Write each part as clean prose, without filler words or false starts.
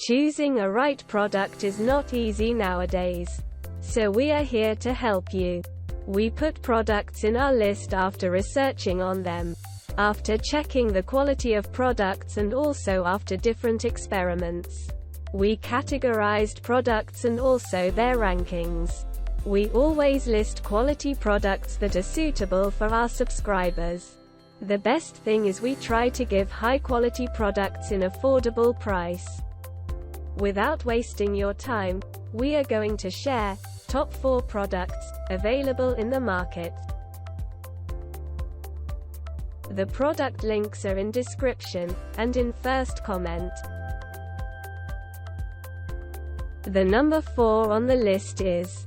Choosing a right product is not easy nowadays. So we are here to help you. We put products in our list after researching on them, after checking the quality of products, and also after different experiments. We categorized products and also their rankings. We always list quality products that are suitable for our subscribers. The best thing is we try to give high quality products in affordable price. Without wasting your time, we are going to share top 4 products available in the market. The product links are in description and in first comment. The number 4 on the list is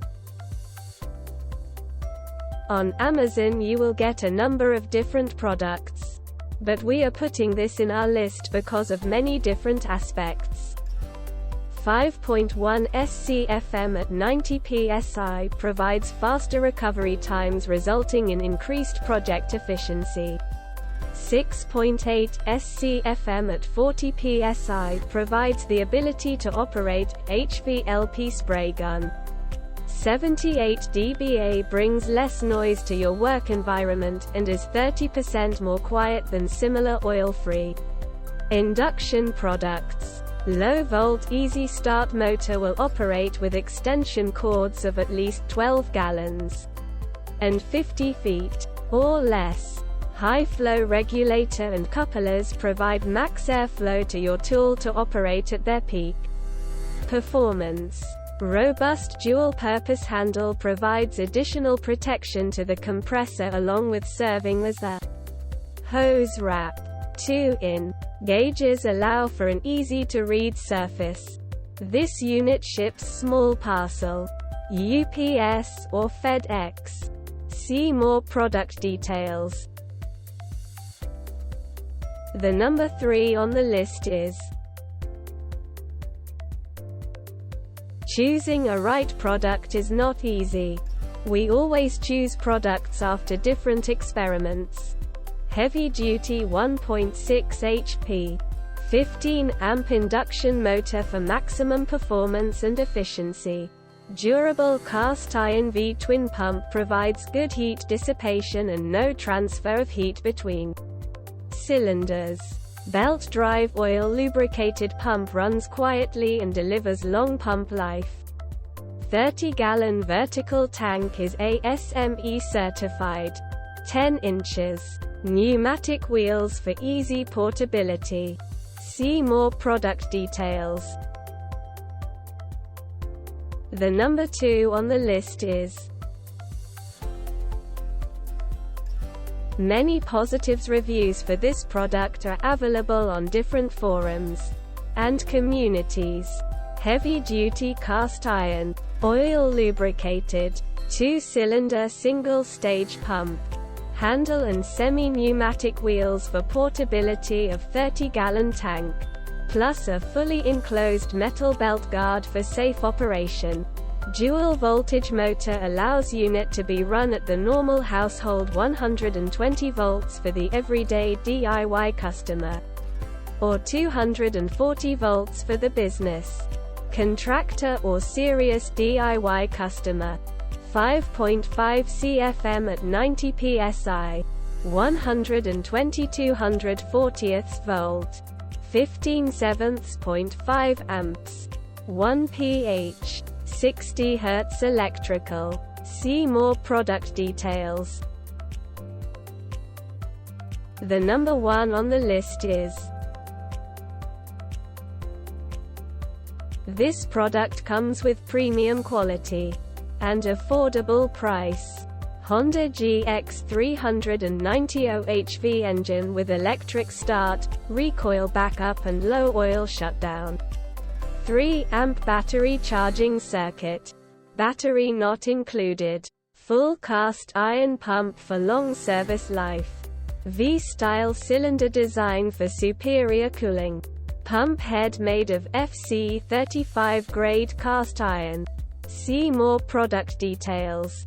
on Amazon. You will get a number of different products, but we are putting this in our list because of many different aspects. 5.1 SCFM at 90 psi provides faster recovery times resulting in increased project efficiency. 6.8 SCFM at 40 psi provides the ability to operate HVLP spray gun. 78 dBA brings less noise to your work environment and is 30% more quiet than similar oil-free induction products. Low-volt easy start motor will operate with extension cords of at least 12 gallons and 50 feet or less. High-flow regulator and couplers provide max airflow to your tool to operate at their peak performance. Robust dual-purpose handle provides additional protection to the compressor along with serving as a hose wrap. 2-in gauges allow for an easy-to-read surface. This unit ships small parcel, UPS or FedEx. See more product details. The number 3 on the list is choosing a right product is not easy. We always choose products after different experiments. Heavy-duty 1.6 HP, 15 amp induction motor for maximum performance and efficiency. Durable cast iron V-twin pump provides good heat dissipation and no transfer of heat between cylinders. Belt drive oil lubricated pump runs quietly and delivers long pump life. 30-gallon vertical tank is ASME certified. 10 inches. Pneumatic wheels for easy portability. See more product details. The number 2 on the list is many positives. Reviews for this product are available on different forums and communities. Heavy-duty cast iron, oil lubricated, 2-cylinder single-stage pump. Handle and semi-pneumatic wheels for portability of 30-gallon tank, plus a fully enclosed metal belt guard for safe operation. Dual voltage motor allows unit to be run at the normal household 120 volts for the everyday DIY customer, or 240 volts for the business, contractor or serious DIY customer. 5.5 CFM at 90 psi, 120/240 volt, 15/7.5 amps, 1 pH, 60 Hz electrical. See more product details. The number 1 on the list is this product comes with premium quality and affordable price. Honda GX 390 OHV engine with electric start, recoil backup and low oil shutdown. 3 amp battery charging circuit. Battery not included. Full cast iron pump for long service life. V-style cylinder design for superior cooling. Pump head made of FC 35 grade cast iron. See more product details.